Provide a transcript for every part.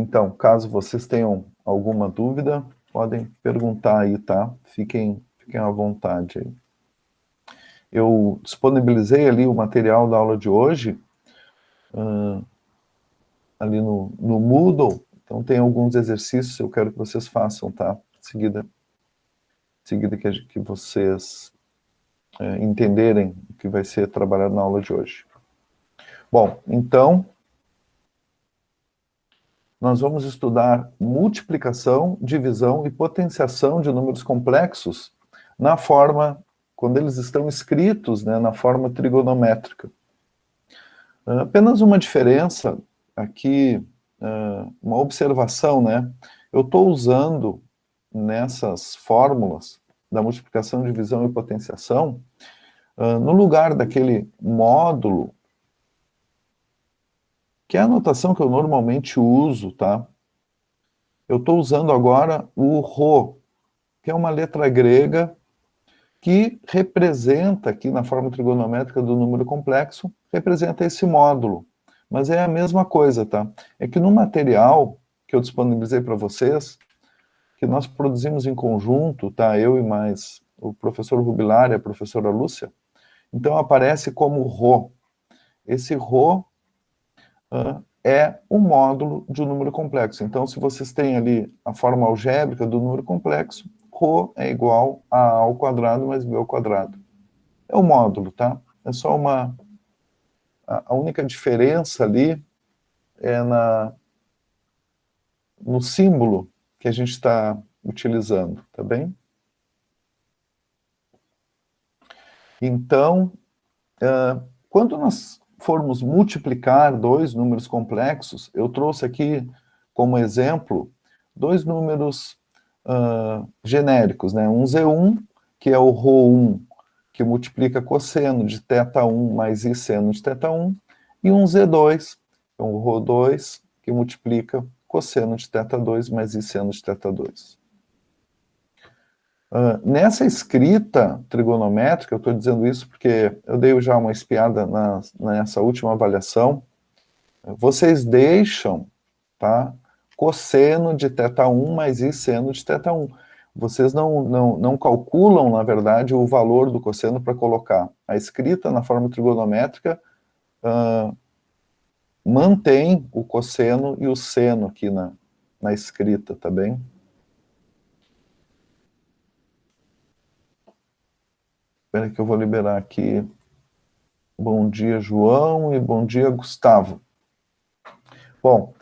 Então, caso vocês tenham alguma dúvida, podem perguntar aí, tá? Fiquem à vontade aí. Eu disponibilizei ali o material da aula de hoje, ali no Moodle, então tem alguns exercícios que eu quero que vocês façam, tá? Em seguida que vocês entenderem o que vai ser trabalhado na aula de hoje. Bom, então, nós vamos estudar multiplicação, divisão e potenciação de números complexos na forma, quando eles estão escritos, né, na forma trigonométrica. Apenas uma diferença aqui, uma observação, né? Eu estou usando nessas fórmulas da multiplicação, divisão e potenciação, no lugar daquele módulo, que é a notação que eu normalmente uso, tá? Eu estou usando agora o Rho, que é uma letra grega que representa, aqui na forma trigonométrica do número complexo, representa esse módulo. Mas é a mesma coisa, tá? É que no material que eu disponibilizei para vocês, que nós produzimos em conjunto, tá? Eu e mais o professor Rubilar e a professora Lúcia, então aparece como Rho. Esse Rho é o módulo de um número complexo. Então, se vocês têm ali a forma algébrica do número complexo, Rho é igual a ao quadrado mais b ao quadrado. É o módulo, tá? É só uma... A única diferença ali é no símbolo que a gente está utilizando, tá bem? Então, quando nós formos multiplicar dois números complexos, eu trouxe aqui como exemplo dois números genéricos, né? Um Z1, que é o Rho1, que multiplica cosseno de θ1 mais I seno de θ1, e um Z2, que é o Rho2, que multiplica cosseno de θ2 mais I seno de θ2. Nessa escrita trigonométrica, eu estou dizendo isso porque eu dei já uma espiada nessa última avaliação, vocês deixam, tá, cosseno de θ1 mais I seno de θ1. Vocês não calculam, na verdade, o valor do cosseno para colocar. A escrita na forma trigonométrica mantém o cosseno e o seno aqui na escrita, tá bem? Espera que eu vou liberar aqui. Bom dia, João, e bom dia, Gustavo. Bom,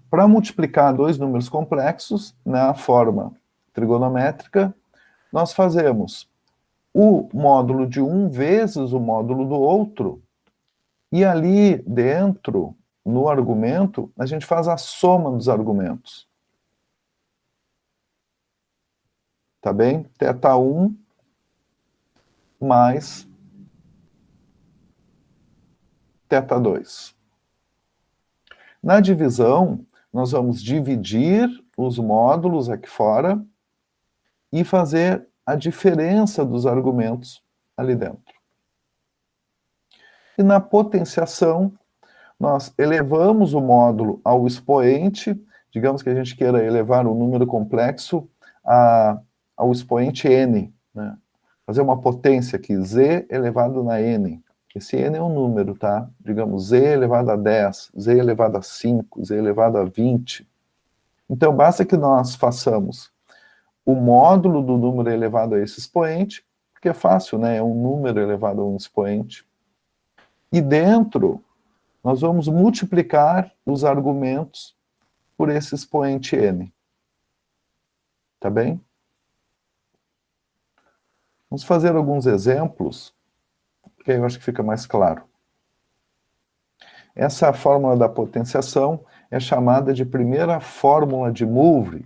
para multiplicar dois números complexos na forma trigonométrica, nós fazemos o módulo de um vezes o módulo do outro, e ali dentro, no argumento, a gente faz a soma dos argumentos. Tá bem? θ1 mais θ2. Na divisão, nós vamos dividir os módulos aqui fora e fazer a diferença dos argumentos ali dentro. E na potenciação, nós elevamos o módulo ao expoente, digamos que a gente queira elevar o número complexo ao expoente n, né? Fazer uma potência aqui, z elevado na n. Esse n é um número, tá? Digamos, z elevado a 10, z elevado a 5, z elevado a 20. Então, basta que nós façamos o módulo do número elevado a esse expoente, porque é fácil, né? É um número elevado a um expoente. E dentro, nós vamos multiplicar os argumentos por esse expoente n. Tá bem? Vamos fazer alguns exemplos, que aí eu acho que fica mais claro. Essa fórmula da potenciação é chamada de primeira fórmula de Moivre.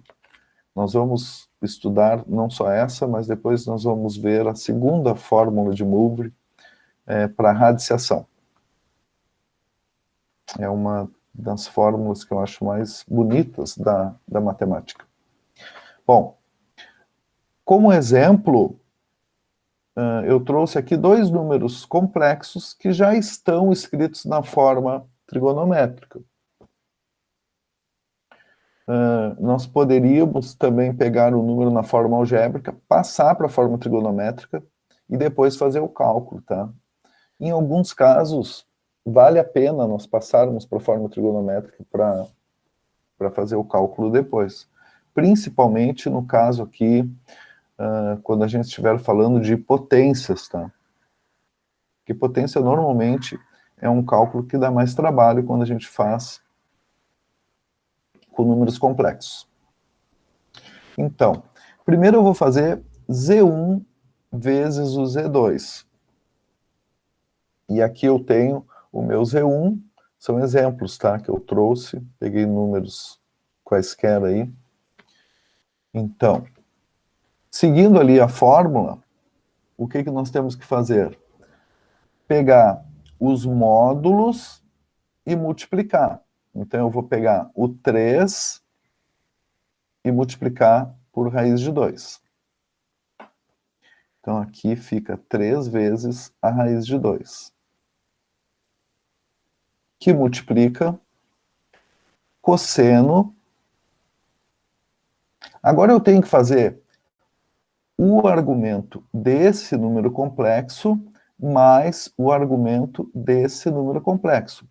Nós vamos estudar não só essa, mas depois nós vamos ver a segunda fórmula de Moivre para radiciação. É uma das fórmulas que eu acho mais bonitas da matemática. Bom, como exemplo, eu trouxe aqui dois números complexos que já estão escritos na forma trigonométrica. nós poderíamos também pegar o número na forma algébrica, passar para a forma trigonométrica e depois fazer o cálculo, tá? Em alguns casos, vale a pena nós passarmos para a forma trigonométrica para fazer o cálculo depois. Principalmente no caso aqui, quando a gente estiver falando de potências, tá? Porque potência normalmente é um cálculo que dá mais trabalho quando a gente faz com números complexos. Então, primeiro eu vou fazer Z1 vezes o Z2. E aqui eu tenho o meu Z1, são exemplos, tá? Que eu trouxe, peguei números quaisquer aí. Então, seguindo ali a fórmula, o que nós temos que fazer? Pegar os módulos e multiplicar. Então, eu vou pegar o 3 e multiplicar por raiz de 2. Então, aqui fica 3 vezes a raiz de 2. Que multiplica cosseno. Agora eu tenho que fazer o argumento desse número complexo mais o argumento desse número complexo.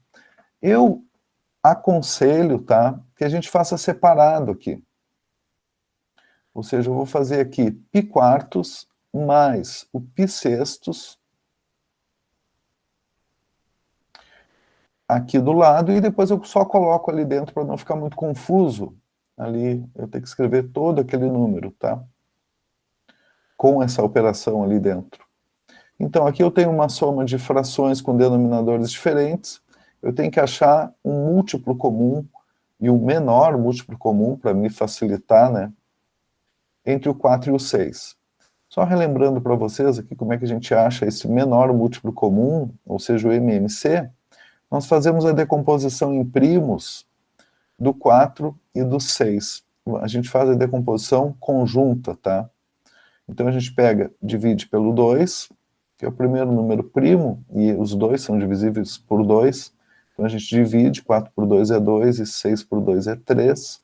Eu aconselho, tá, que a gente faça separado aqui. Ou seja, eu vou fazer aqui π quartos mais o π sextos aqui do lado, e depois eu só coloco ali dentro para não ficar muito confuso. Ali eu tenho que escrever todo aquele número, tá? Com essa operação ali dentro. Então, aqui eu tenho uma soma de frações com denominadores diferentes, eu tenho que achar um múltiplo comum e um menor múltiplo comum, para me facilitar, né, entre o 4 e o 6. Só relembrando para vocês aqui como é que a gente acha esse menor múltiplo comum, ou seja, o MMC, nós fazemos a decomposição em primos do 4 e do 6. A gente faz a decomposição conjunta, tá? Então a gente pega, divide pelo 2, que é o primeiro número primo, e os dois são divisíveis por 2, então a gente divide, 4 por 2 é 2, e 6 por 2 é 3.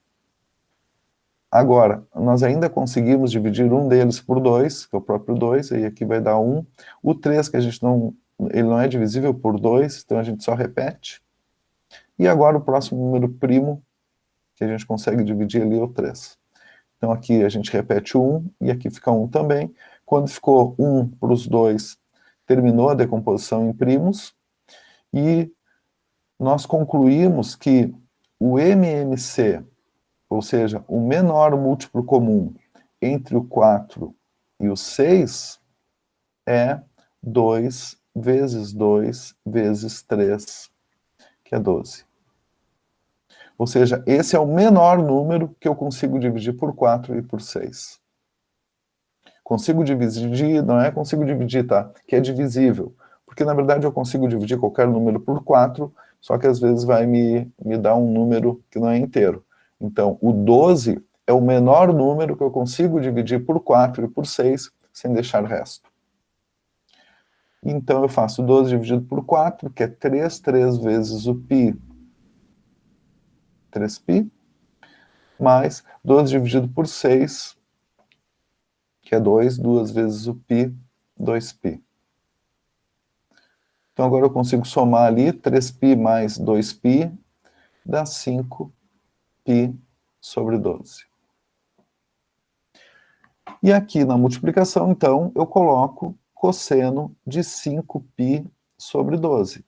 Agora, nós ainda conseguimos dividir um deles por 2, que é o próprio 2, aí aqui vai dar 1. O 3, que a gente não, ele não é divisível por 2, então a gente só repete. E agora o próximo número primo, que a gente consegue dividir ali, é o 3. Então aqui a gente repete o 1, e aqui fica 1 também. Quando ficou 1 para os 2, terminou a decomposição em primos, e nós concluímos que o MMC, ou seja, o menor múltiplo comum entre o 4 e o 6, é 2 vezes 2 vezes 3, que é 12. Ou seja, esse é o menor número que eu consigo dividir por 4 e por 6. Consigo dividir, não é consigo dividir, tá? Que é divisível. Porque, na verdade, eu consigo dividir qualquer número por 4, só que às vezes vai me dar um número que não é inteiro. Então, o 12 é o menor número que eu consigo dividir por 4 e por 6, sem deixar resto. Então, eu faço 12 dividido por 4, que é 3, 3 vezes o π, 3π, mais 12 dividido por 6, que é 2, 2 vezes o π, 2π. Então agora eu consigo somar ali, 3π mais 2π, dá 5π sobre 12. E aqui na multiplicação, então, eu coloco cosseno de 5π sobre 12,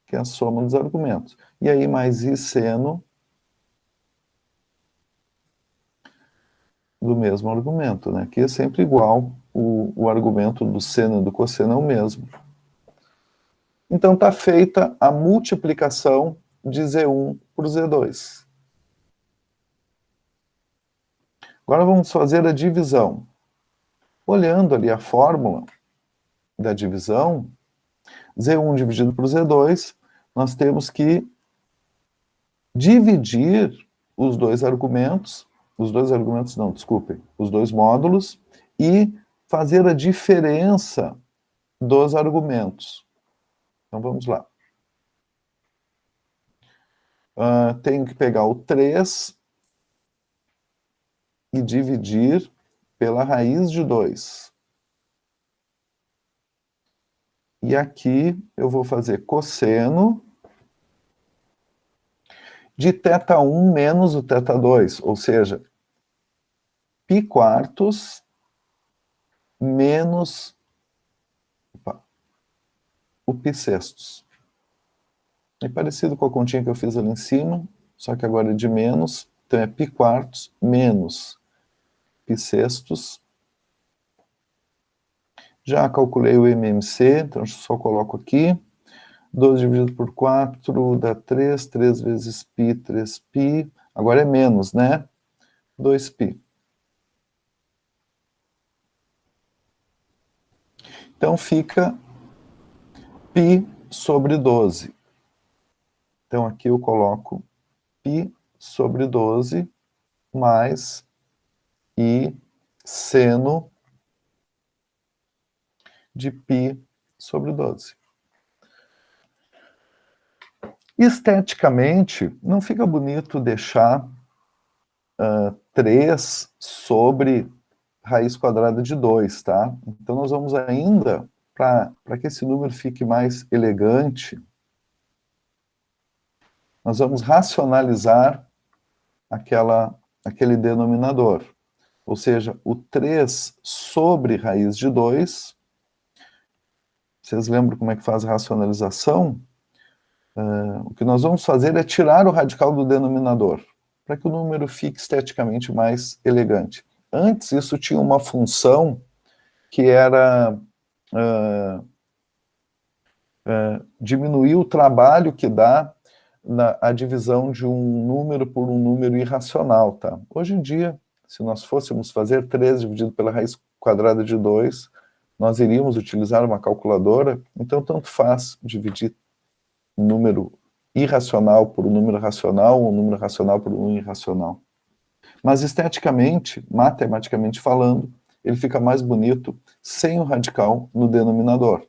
que é a soma dos argumentos. E aí mais i seno do mesmo argumento, né? Que é sempre igual, o argumento do seno e do cosseno é o mesmo. Então está feita a multiplicação de Z1 por Z2. Agora vamos fazer a divisão. Olhando ali a fórmula da divisão, Z1 dividido por Z2, nós temos que dividir os dois argumentos não, desculpem, os dois módulos, e fazer a diferença dos argumentos. Então vamos lá. Tenho que pegar o 3 e dividir pela raiz de 2. E aqui eu vou fazer cosseno de θ1 menos o θ2, ou seja, π quartos menos o π sextos. É parecido com a continha que eu fiz ali em cima, só que agora é de menos, então é π quartos menos π sextos. Já calculei o MMC, então eu só coloco aqui. 12 dividido por 4 dá 3, 3 vezes π, 3π. Agora é menos, né? 2π. Então fica π sobre 12. Então aqui eu coloco π sobre 12 mais i seno de π sobre 12. Esteticamente, não fica bonito deixar 3 sobre raiz quadrada de 2, tá? Então nós vamos ainda, para que esse número fique mais elegante, nós vamos racionalizar aquele denominador. Ou seja, o 3 sobre raiz de 2, vocês lembram como é que faz a racionalização? O que nós vamos fazer é tirar o radical do denominador, para que o número fique esteticamente mais elegante. Antes, isso tinha uma função que era diminuir o trabalho que dá a divisão de um número por um número irracional, tá? Hoje em dia, se nós fôssemos fazer 3 dividido pela raiz quadrada de 2, nós iríamos utilizar uma calculadora, então tanto faz dividir um número irracional por um número racional, ou um número racional por um irracional. Mas esteticamente, matematicamente falando, ele fica mais bonito sem o radical no denominador.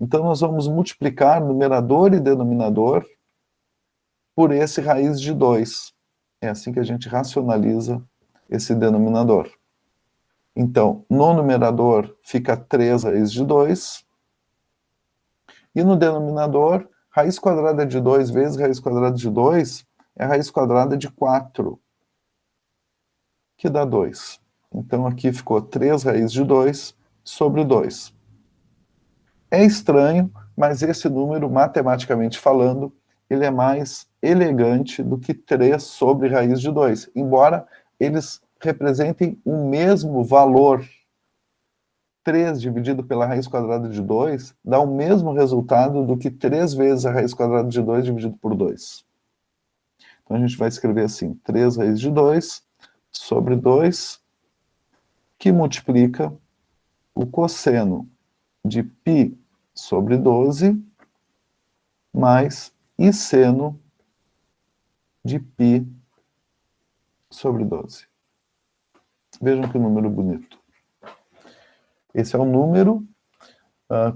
Então nós vamos multiplicar numerador e denominador por esse raiz de 2. É assim que a gente racionaliza esse denominador. Então, no numerador fica 3 raiz de 2, e no denominador, raiz quadrada de 2 vezes raiz quadrada de 2 é a raiz quadrada de 4, que dá 2. Então aqui ficou 3 raiz de 2 sobre 2. É estranho, mas esse número, matematicamente falando, ele é mais elegante do que 3 sobre raiz de 2, embora eles representem o mesmo valor. 3 dividido pela raiz quadrada de 2 dá o mesmo resultado do que 3 vezes a raiz quadrada de 2 dividido por 2. Então a gente vai escrever assim, 3 raiz de 2 sobre 2, que multiplica o cosseno de π sobre 12 mais i seno de π sobre 12. Vejam que número bonito. Esse é um número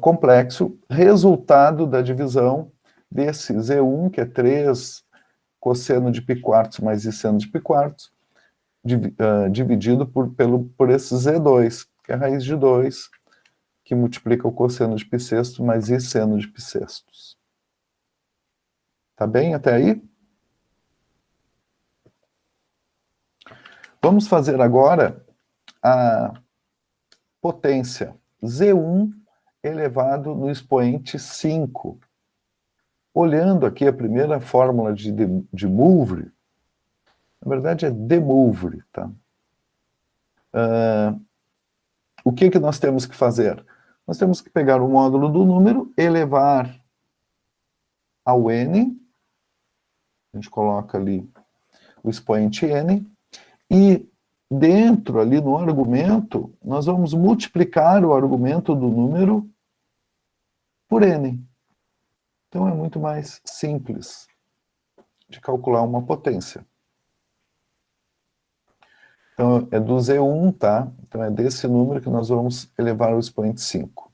complexo, resultado da divisão desse Z1, que é 3 cosseno de π quartos mais i seno de π quartos, dividido por esse Z2, que é a raiz de 2, que multiplica o cosseno de π sexto mais i seno de π sextos. Tá bem até aí? Vamos fazer agora a potência Z1 elevado no expoente 5. Olhando aqui a primeira fórmula de Moivre, na verdade é de Moivre, tá? O que nós temos que fazer? Nós temos que pegar o módulo do número, elevar ao n, a gente coloca ali o expoente n, e dentro, ali no argumento, nós vamos multiplicar o argumento do número por n. Então é muito mais simples de calcular uma potência. Então é do Z1, tá? Então é desse número que nós vamos elevar ao expoente 5.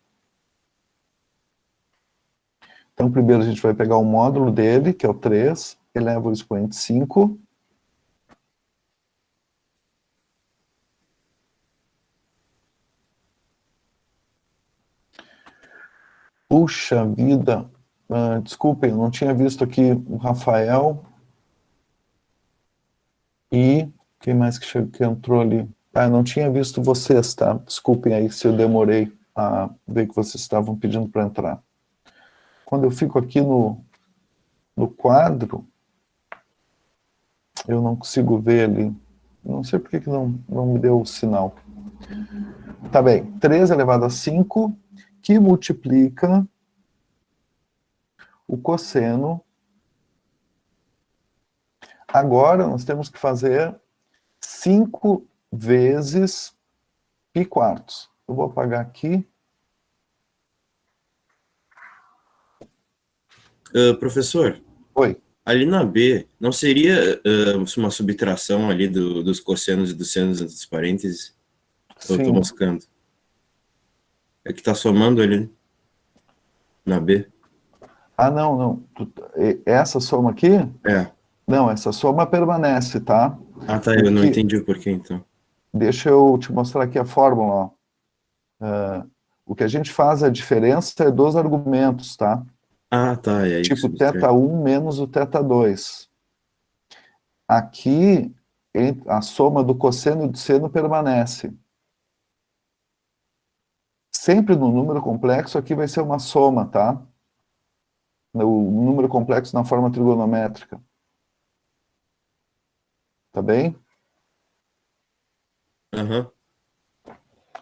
Então primeiro a gente vai pegar o módulo dele, que é o 3, eleva ao expoente 5. Puxa vida, desculpem, eu não tinha visto aqui o Rafael e quem mais que entrou ali? Eu não tinha visto vocês, tá? Desculpem aí se eu demorei a ver que vocês estavam pedindo para entrar. Quando eu fico aqui no quadro, eu não consigo ver ali. Não sei por que não me deu o sinal. Tá bem, 3 elevado a 5, que multiplica o cosseno. Agora nós temos que fazer 5 vezes π quartos. Eu vou apagar aqui. Professor, Oi. ali na B, não seria uma subtração ali dos cossenos e dos senos entre os parênteses? Ou eu tô Sim. moscando? É que tá somando ali na B? Ah, não. Essa soma aqui? É. Não, essa soma permanece, tá? Ah, tá, O eu não que... entendi o porquê, então. Deixa eu te mostrar aqui a fórmula, ó. O que a gente faz, a diferença é dos argumentos, tá? Ah, tá, e aí que Tipo, subtrai. θ1 menos o θ2. Aqui, a soma do cosseno e do seno permanece. Sempre no número complexo, aqui vai ser uma soma, tá? O número complexo na forma trigonométrica. Tá bem? Aham.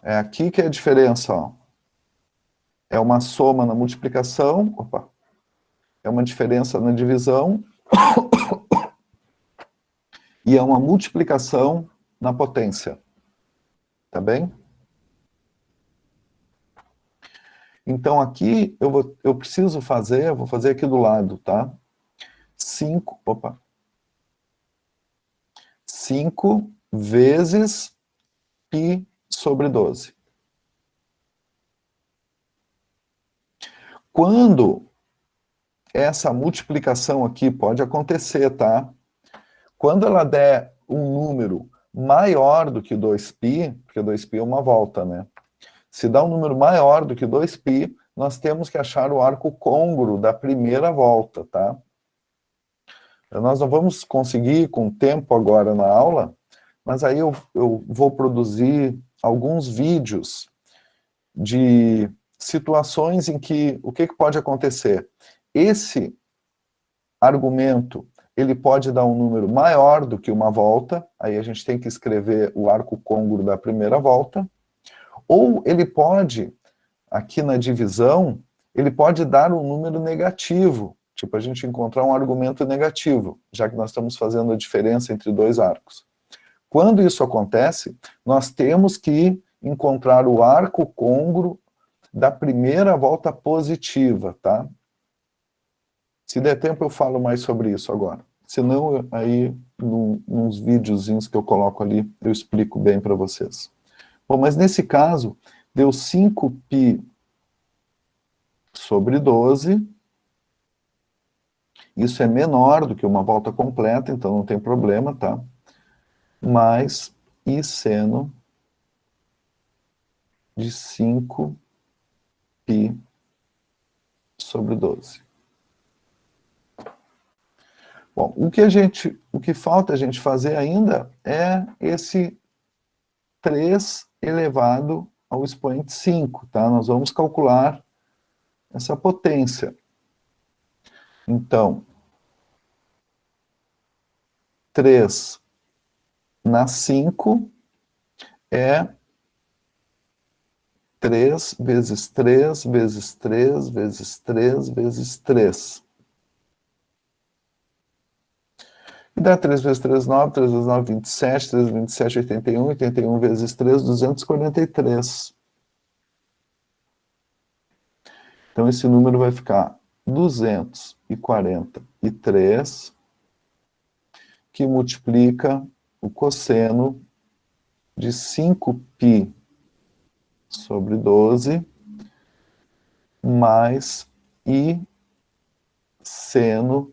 É aqui que é a diferença, ó. É uma soma na multiplicação, opa, é uma diferença na divisão e é uma multiplicação na potência. Tá bem? Então aqui eu preciso fazer, vou fazer aqui do lado, tá? 5 vezes π sobre 12. Quando essa multiplicação aqui pode acontecer, tá? Quando ela der um número maior do que 2π, porque 2π é uma volta, né? Se dá um número maior do que 2π, nós temos que achar o arco côngruo da primeira volta, tá? Nós não vamos conseguir com o tempo agora na aula, mas aí eu vou produzir alguns vídeos de situações em que o que pode acontecer? Esse argumento, ele pode dar um número maior do que uma volta, aí a gente tem que escrever o arco côngruo da primeira volta, ou ele pode, aqui na divisão, ele pode dar um número negativo, tipo a gente encontrar um argumento negativo, já que nós estamos fazendo a diferença entre dois arcos. Quando isso acontece, nós temos que encontrar o arco côngruo da primeira volta positiva, tá? Se der tempo eu falo mais sobre isso agora. Se não, aí nos videozinhos que eu coloco ali, eu explico bem para vocês. Bom, mas nesse caso, deu 5π sobre 12. Isso é menor do que uma volta completa, então não tem problema, tá? Mais I seno de 5π sobre 12. Bom, o que falta a gente fazer ainda é esse 3 elevado ao expoente 5, tá? Nós vamos calcular essa potência. Então, 3 na 5 é 3 vezes 3 vezes 3 vezes 3 vezes 3. E dá 3 vezes 3, 9, 3 vezes 9, 27, 3 vezes 27, 81, 81 vezes 3, 243. Então, esse número vai ficar 243, que multiplica o cosseno de 5π sobre 12, mais I seno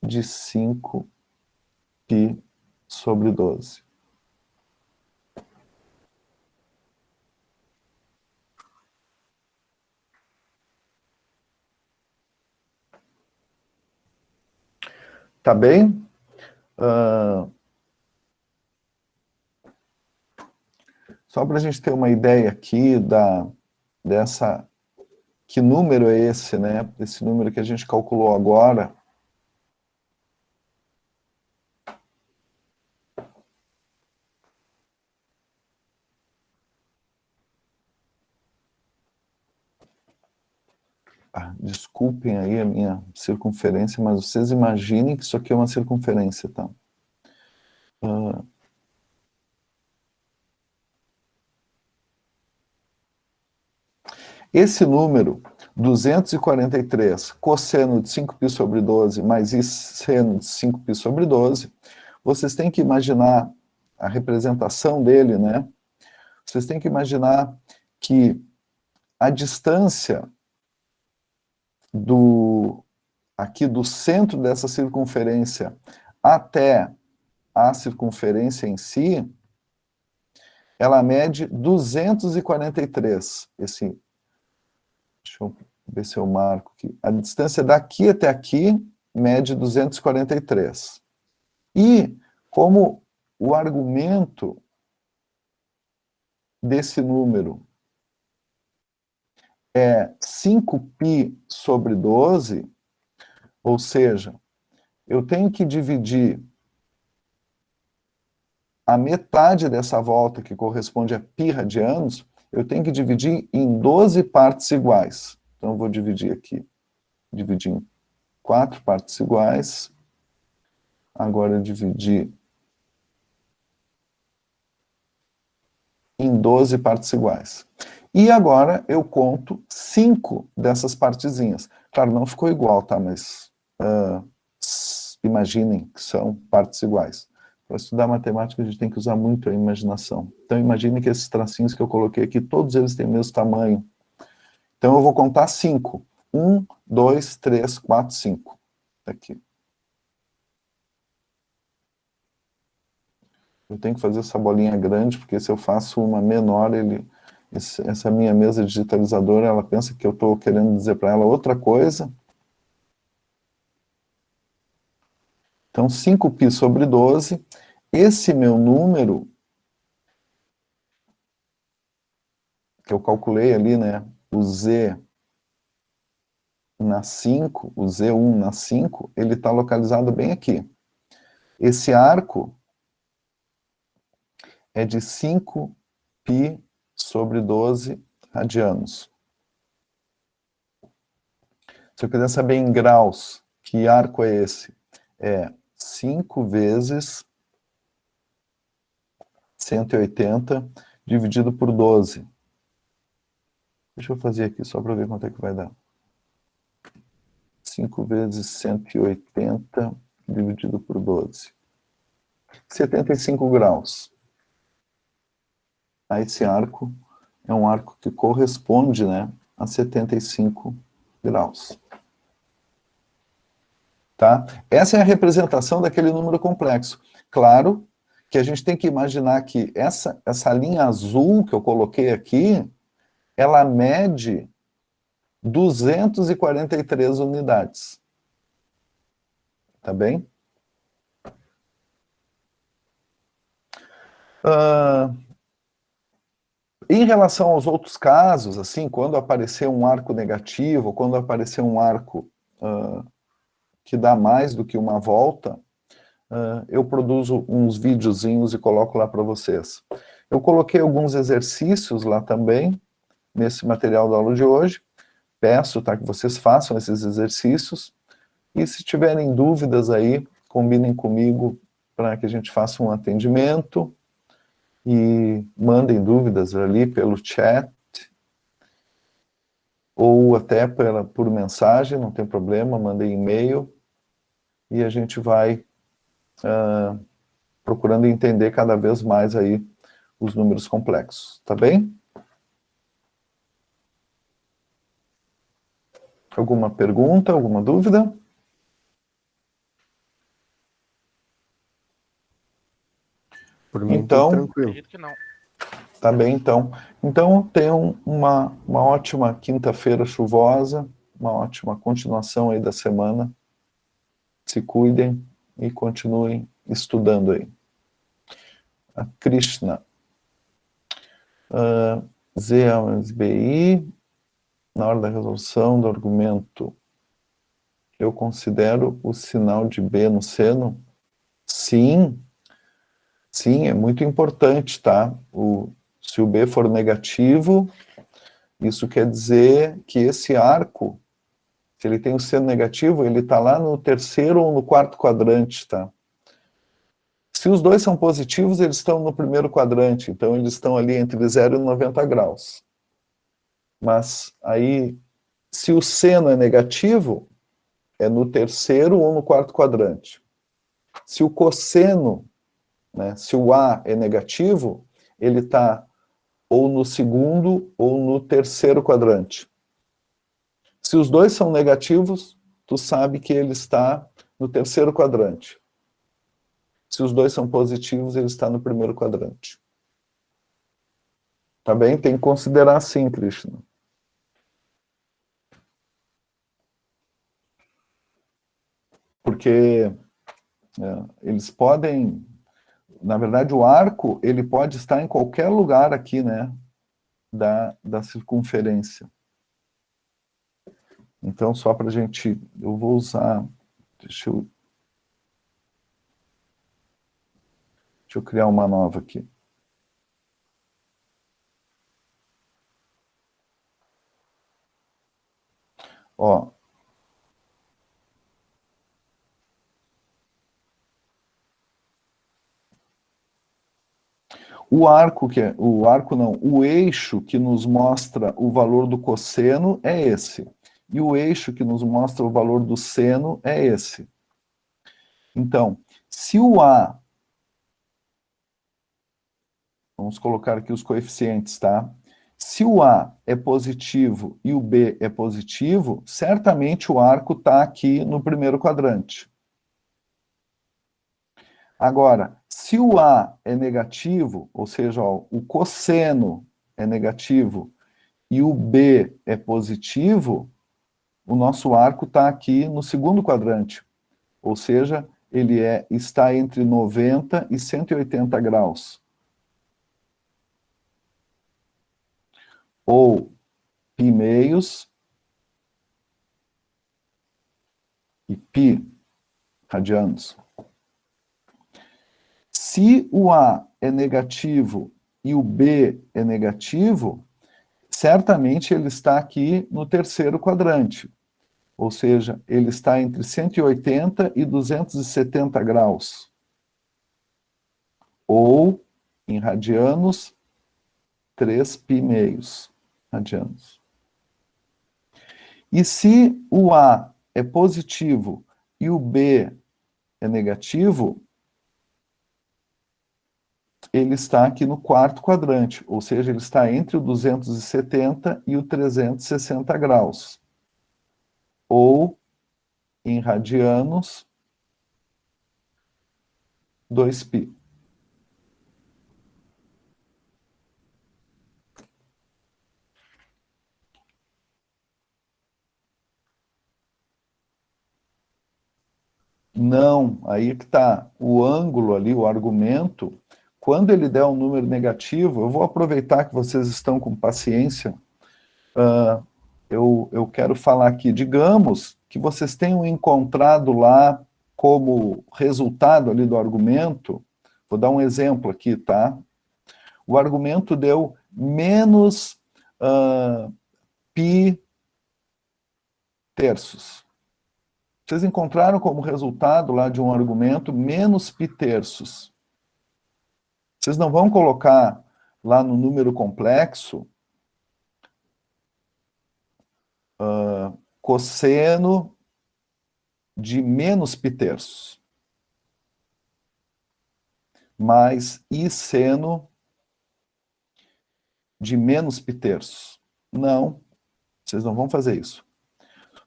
de 5π sobre 12. Tá bem? Só para a gente ter uma ideia aqui dessa... Que número é esse, né? Esse número que a gente calculou agora. Desculpem aí a minha circunferência, mas vocês imaginem que isso aqui é uma circunferência, tá? Esse número, 243, cosseno de 5π sobre 12, mais seno de 5π sobre 12, vocês têm que imaginar a representação dele, né? Vocês têm que imaginar que a distância aqui do centro dessa circunferência até a circunferência em si, ela mede 243. Deixa eu ver se eu marco aqui. A distância daqui até aqui mede 243. E como o argumento desse número é 5π sobre 12, ou seja, eu tenho que dividir a metade dessa volta, que corresponde a π radianos, eu tenho que dividir em 12 partes iguais. Então, eu vou dividir aqui. Dividir em 4 partes iguais. Agora, eu dividi em 12 partes iguais. E agora, eu conto 5 dessas partezinhas. Claro, não ficou igual, tá? Mas imaginem que são partes iguais. Para estudar matemática, a gente tem que usar muito a imaginação. Então, imagine que esses tracinhos que eu coloquei aqui, todos eles têm o mesmo tamanho. Então, eu vou contar 5. 1, 2, 3, 4, 5. Aqui. Eu tenho que fazer essa bolinha grande, porque se eu faço uma menor, essa minha mesa digitalizadora, ela pensa que eu estou querendo dizer para ela outra coisa. Então, 5π sobre 12, esse meu número, que eu calculei ali, né, o Z na 5, o Z1 na 5, ele está localizado bem aqui. Esse arco é de 5π sobre 12 radianos. Se eu quiser saber em graus, que arco é esse? É 5 vezes 180 dividido por 12. Deixa eu fazer aqui só para ver quanto é que vai dar. 5 vezes 180 dividido por 12. 75 graus. Aí esse arco é um arco que corresponde, né, a 75 graus. Tá? Essa é a representação daquele número complexo. Claro que a gente tem que imaginar que essa linha azul que eu coloquei aqui, ela mede 243 unidades. Tá bem? Em relação aos outros casos, assim, quando aparecer um arco negativo, quando aparecer um arco que dá mais do que uma volta, eu produzo uns videozinhos e coloco lá para vocês. Eu coloquei alguns exercícios lá também, nesse material da aula de hoje. Peço, tá, que vocês façam esses exercícios. E se tiverem dúvidas aí, combinem comigo para que a gente faça um atendimento. E mandem dúvidas ali pelo chat. Ou até por mensagem, não tem problema, mandem e-mail. E a gente vai procurando entender cada vez mais aí os números complexos, tá bem? Alguma pergunta, alguma dúvida? Por mim, então, tudo tranquilo. Acredito que não. Tá bem, então. Então, tenham uma ótima quinta-feira chuvosa, uma ótima continuação aí da semana. Se cuidem e continuem estudando aí. A Krishna. ZMSBI, na hora da resolução do argumento, eu considero o sinal de B no seno? Sim, sim, é muito importante, tá? Se o B for negativo, isso quer dizer que esse arco, se ele tem o seno negativo, ele está lá no terceiro ou no quarto quadrante, tá? Se os dois são positivos, eles estão no primeiro quadrante, então eles estão ali entre 0 e 90 graus. Mas aí, se o seno é negativo, é no terceiro ou no quarto quadrante. Se o cosseno, né, se o A é negativo, ele está ou no segundo ou no terceiro quadrante. Se os dois são negativos, tu sabe que ele está no terceiro quadrante. Se os dois são positivos, ele está no primeiro quadrante. Tá bem? Tem que considerar assim, Krishna. Porque eles podem... Na verdade, o arco, ele pode estar em qualquer lugar aqui, né? Da circunferência. Então, só para a gente... Eu vou usar... Deixa eu criar uma nova aqui. Ó. O eixo que nos mostra o valor do cosseno é esse. E o eixo que nos mostra o valor do seno é esse. Então, se o A... Vamos colocar aqui os coeficientes, tá? Se o A é positivo e o B é positivo, certamente o arco está aqui no primeiro quadrante. Agora, se o A é negativo, ou seja, ó, o cosseno é negativo e o B é positivo, o nosso arco está aqui no segundo quadrante. Ou seja, ele está entre 90 e 180 graus. Ou π meios e π radianos. Se o A é negativo e o B é negativo, certamente ele está aqui no terceiro quadrante. Ou seja, ele está entre 180 e 270 graus. Ou, em radianos, 3 π meios radianos. E se o A é positivo e o B é negativo, ele está aqui no quarto quadrante, ou seja, ele está entre o 270 e o 360 graus. Ou, em radianos, 2π. Não, aí que está o ângulo ali, o argumento. Quando ele der um número negativo, eu vou aproveitar que vocês estão com paciência. Eu quero falar aqui, digamos que vocês tenham encontrado lá como resultado ali do argumento, vou dar um exemplo aqui, tá? O argumento deu menos π terços. Vocês encontraram como resultado lá de um argumento menos π terços. Vocês não vão colocar lá no número complexo cosseno de menos π terços, mais I seno de menos π terços. Não, vocês não vão fazer isso.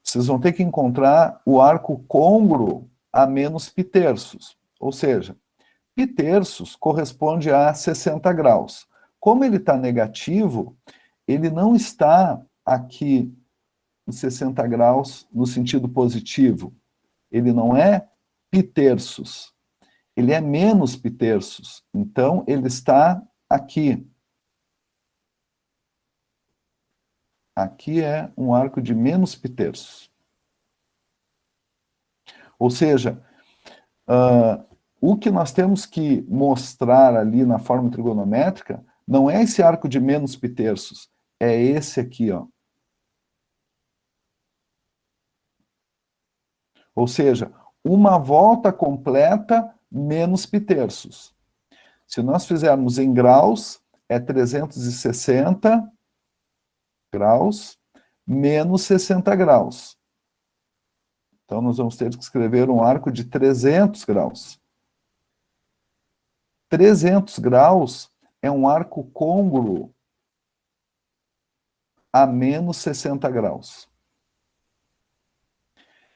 Vocês vão ter que encontrar o arco côngruo a menos π terços, ou seja, π terços corresponde a 60 graus. Como ele está negativo, ele não está aqui em 60 graus no sentido positivo. Ele não é π π-terços. Ele é menos π-terços. Então, ele está aqui. Aqui é um arco de menos π-terços. Ou seja, o que nós temos que mostrar ali na forma trigonométrica não é esse arco de menos π-terços, é esse aqui, ó. Ou seja, uma volta completa menos π-terços. Se nós fizermos em graus, é 360 graus menos 60 graus. Então, nós vamos ter que escrever um arco de 300 graus. 300 graus é um arco côngruo a menos 60 graus.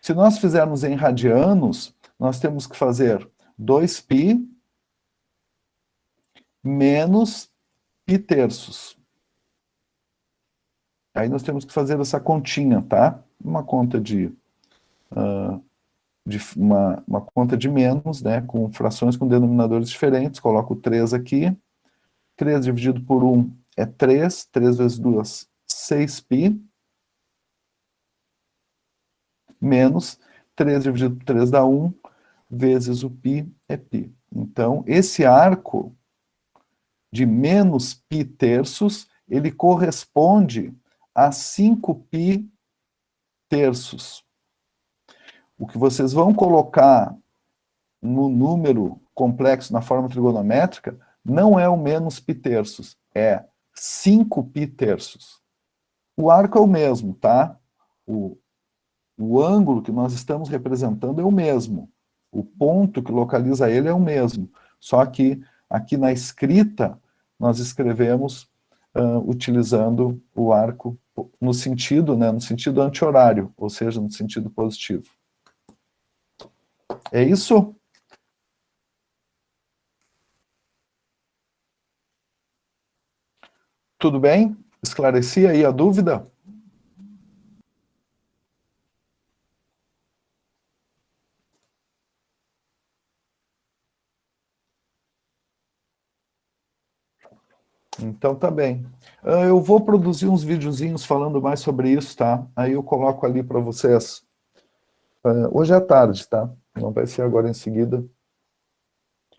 Se nós fizermos em radianos, nós temos que fazer 2π menos π-terços. Aí nós temos que fazer essa continha, tá? Uma conta uma conta de menos, né? Com frações com denominadores diferentes. Coloco 3 aqui. 3 dividido por 1 é 3. 3 vezes 2, 6π. Menos 3 dividido por 3 dá 1, vezes o π é π. Então, esse arco de menos π-terços, ele corresponde a 5π terços. O que vocês vão colocar no número complexo, na forma trigonométrica, não é o menos π-terços, é 5π terços. O arco é o mesmo, tá? O ângulo que nós estamos representando é o mesmo. O ponto que localiza ele é o mesmo. Só que aqui na escrita, nós escrevemos utilizando o arco no sentido anti-horário, ou seja, no sentido positivo. É isso? Tudo bem? Esclareci aí a dúvida? Então tá bem. Eu vou produzir uns videozinhos falando mais sobre isso, tá? Aí eu coloco ali para vocês. Hoje à tarde, tá? Não vai ser agora em seguida.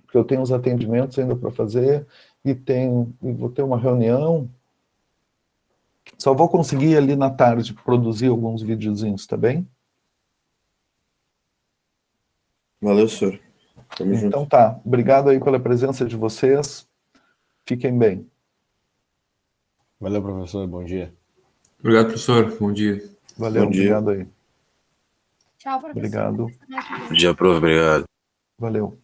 Porque eu tenho uns atendimentos ainda para fazer e vou ter uma reunião. Só vou conseguir ali na tarde produzir alguns videozinhos, tá bem? Valeu, senhor. Tamo junto. Então tá. Obrigado aí pela presença de vocês. Fiquem bem. Valeu, professor. Bom dia. Obrigado, professor. Bom dia. Valeu, Bom dia. obrigado aí. Tchau, professor. Obrigado. Até semana que vem. Bom dia, prof. Obrigado. Valeu.